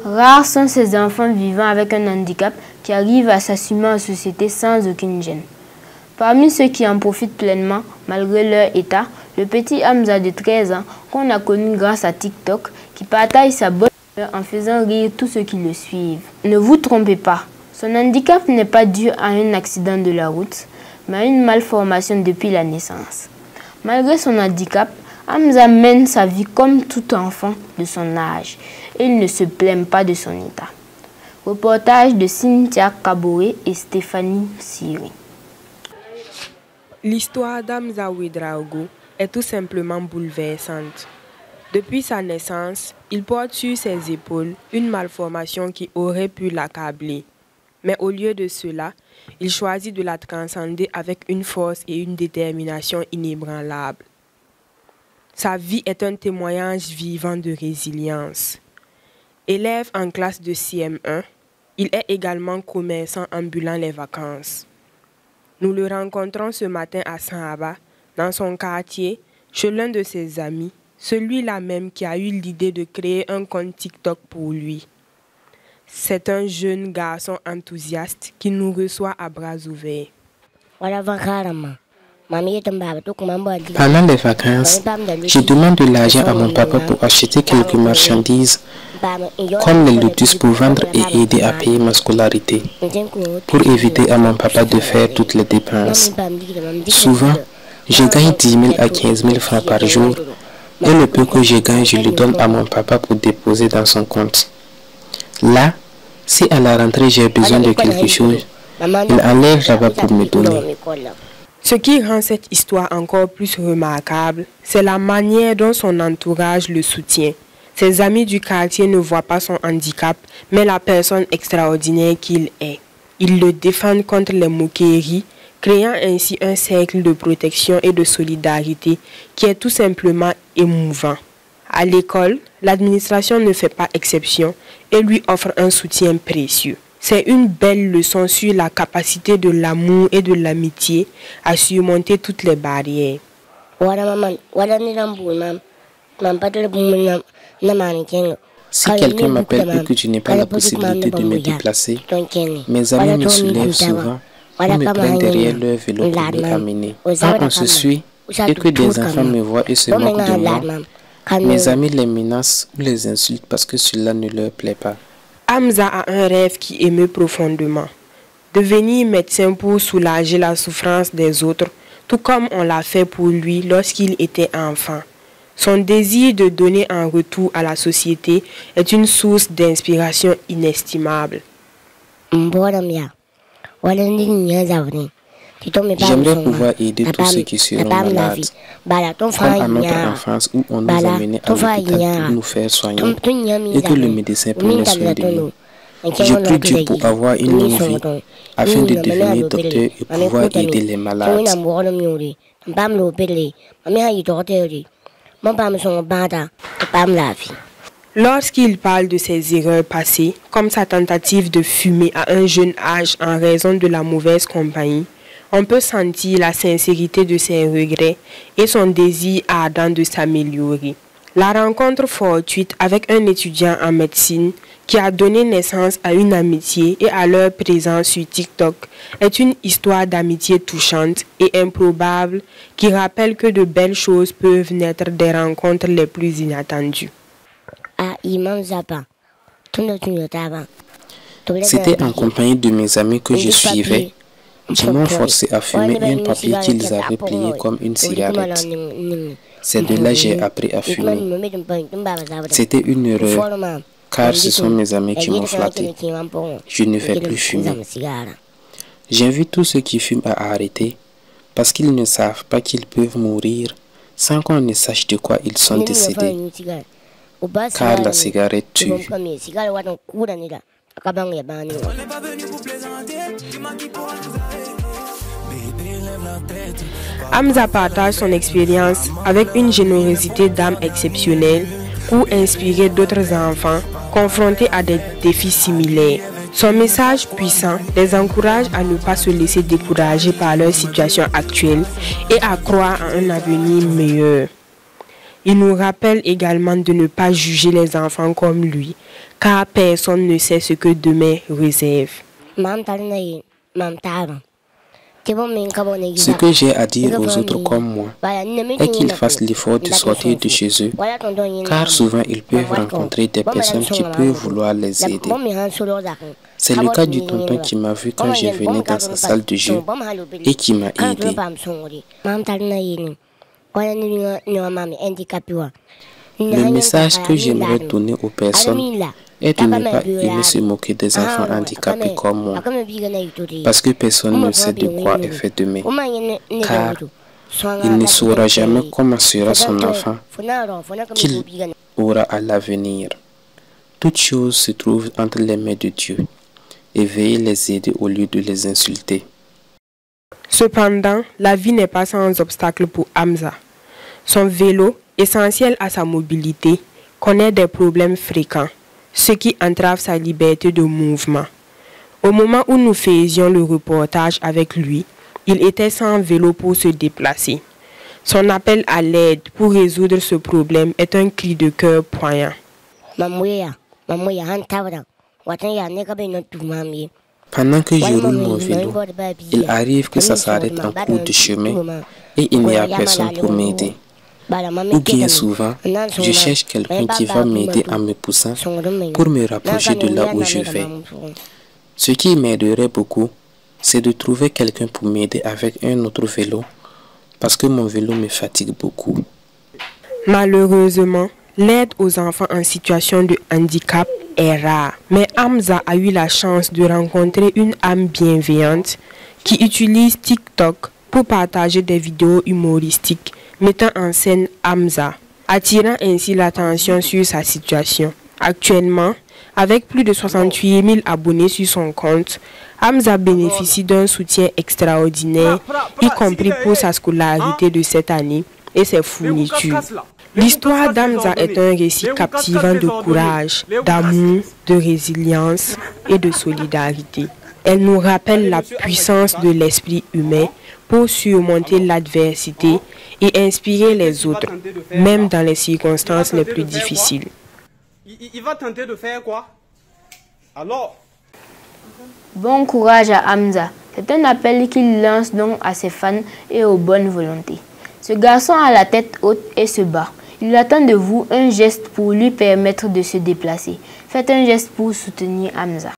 Rares sont ces enfants vivant avec un handicap qui arrivent à s'assumer en société sans aucune gêne. Parmi ceux qui en profitent pleinement, malgré leur état, le petit Hamza de 13 ans, qu'on a connu grâce à TikTok, qui partage sa bonne humeur en faisant rire tous ceux qui le suivent. Ne vous trompez pas, son handicap n'est pas dû à un accident de la route, mais à une malformation depuis la naissance. Malgré son handicap, Hamza mène sa vie comme tout enfant de son âge et il ne se plaint pas de son état. Reportage de Cynthia Kaboré et Stéphanie Siri. L'histoire d'Hamza Ouedraogo est tout simplement bouleversante. Depuis sa naissance, il porte sur ses épaules une malformation qui aurait pu l'accabler. Mais au lieu de cela, il choisit de la transcender avec une force et une détermination inébranlables. Sa vie est un témoignage vivant de résilience. Élève en classe de CM1, il est également commerçant ambulant les vacances. Nous le rencontrons ce matin à Saint-Aba, dans son quartier, chez l'un de ses amis, celui-là même qui a eu l'idée de créer un compte TikTok pour lui. C'est un jeune garçon enthousiaste qui nous reçoit à bras ouverts. Pendant les vacances, je demande de l'argent à mon papa pour acheter quelques marchandises, comme les lotus pour vendre et aider à payer ma scolarité, pour éviter à mon papa de faire toutes les dépenses. Souvent, je gagne 10 000 à 15 000 francs par jour, et le peu que je gagne, je le donne à mon papa pour déposer dans son compte. Là, si à la rentrée j'ai besoin de quelque chose, il enlève là-bas pour me donner. Ce qui rend cette histoire encore plus remarquable, c'est la manière dont son entourage le soutient. Ses amis du quartier ne voient pas son handicap, mais la personne extraordinaire qu'il est. Ils le défendent contre les moqueries, créant ainsi un cercle de protection et de solidarité qui est tout simplement émouvant. À l'école, l'administration ne fait pas exception et lui offre un soutien précieux. C'est une belle leçon sur la capacité de l'amour et de l'amitié à surmonter toutes les barrières. Si quelqu'un m'appelle et que je n'ai pas la possibilité de me déplacer, mes amis me soulèvent souvent ou me prennent derrière leur vélo pour me amener. Quand on se suit et que des enfants me voient et se moquent de moi, mes amis les menacent ou les insultent parce que cela ne leur plaît pas. Hamza a un rêve qui émeut profondément. Devenir médecin pour soulager la souffrance des autres, tout comme on l'a fait pour lui lorsqu'il était enfant. Son désir de donner en retour à la société est une source d'inspiration inestimable. J'aimerais pouvoir aider tous ceux qui seront malades, comme à notre enfance où on nous amenait à l'hôpital pour nous faire soigner et que le médecin prenait soin de nous. Je prie Dieu pour avoir une longue vie afin de devenir docteur et pouvoir aider les malades. Lorsqu'il parle de ses erreurs passées, comme sa tentative de fumer à un jeune âge en raison de la mauvaise compagnie, on peut sentir la sincérité de ses regrets et son désir ardent de s'améliorer. La rencontre fortuite avec un étudiant en médecine qui a donné naissance à une amitié et à leur présence sur TikTok est une histoire d'amitié touchante et improbable qui rappelle que de belles choses peuvent naître des rencontres les plus inattendues. C'était en compagnie de mes amis que je suivais. Ils m'ont forcé à fumer un papier qu'ils avaient plié comme une cigarette. C'est de là que j'ai appris à fumer. C'était une erreur, car ce sont mes amis qui m'ont flatté. Je ne vais plus fumer. J'invite tous ceux qui fument à arrêter, parce qu'ils ne savent pas qu'ils peuvent mourir sans qu'on ne sache de quoi ils sont décédés. Car la cigarette tue. Hamza partage son expérience avec une générosité d'âme exceptionnelle pour inspirer d'autres enfants confrontés à des défis similaires. Son message puissant les encourage à ne pas se laisser décourager par leur situation actuelle et à croire à un avenir meilleur. Il nous rappelle également de ne pas juger les enfants comme lui, car personne ne sait ce que demain réserve. Ce que j'ai à dire aux autres comme moi est qu'ils fassent l'effort de sortir de chez eux, car souvent ils peuvent rencontrer des personnes qui peuvent vouloir les aider. C'est le cas du tonton qui m'a vu quand je venais dans sa salle de jeu et qui m'a aidé. Le message que j'aimerais donner aux personnes est de ne pas aimer se moquer des enfants handicapés comme moi, parce que personne ne sait de quoi est fait demain, car il ne saura jamais comment sera son enfant qu'il aura à l'avenir. Toute chose se trouve entre les mains de Dieu, et veuillez les aider au lieu de les insulter. Cependant, la vie n'est pas sans obstacle pour Hamza. Son vélo, essentiel à sa mobilité, connaît des problèmes fréquents, ce qui entrave sa liberté de mouvement. Au moment où nous faisions le reportage avec lui, il était sans vélo pour se déplacer. Son appel à l'aide pour résoudre ce problème est un cri de cœur poignant. Pendant que je roule mon vélo, il arrive que ça s'arrête en cours de chemin et il n'y a personne pour m'aider. Ou bien souvent, je cherche quelqu'un qui va m'aider en me poussant pour me rapprocher de là où je vais. Ce qui m'aiderait beaucoup, c'est de trouver quelqu'un pour m'aider avec un autre vélo, parce que mon vélo me fatigue beaucoup. Malheureusement, l'aide aux enfants en situation de handicap est rare. Mais Hamza a eu la chance de rencontrer une âme bienveillante qui utilise TikTok pour partager des vidéos humoristiques mettant en scène Hamza, attirant ainsi l'attention sur sa situation. Actuellement, avec plus de 68 000 abonnés sur son compte, Hamza bénéficie d'un soutien extraordinaire, y compris pour sa scolarité de cette année et ses fournitures. L'histoire d'Hamza est un récit captivant de courage, d'amour, de résilience et de solidarité. Elle nous rappelle la puissance de l'esprit humain pour surmonter l'adversité et inspirer les autres, même dans les circonstances les plus difficiles. Il va tenter de faire quoi? Alors? Bon courage à Hamza. C'est un appel qu'il lance donc à ses fans et aux bonnes volontés. Ce garçon a la tête haute et se bat. Il attend de vous un geste pour lui permettre de se déplacer. Faites un geste pour soutenir Hamza.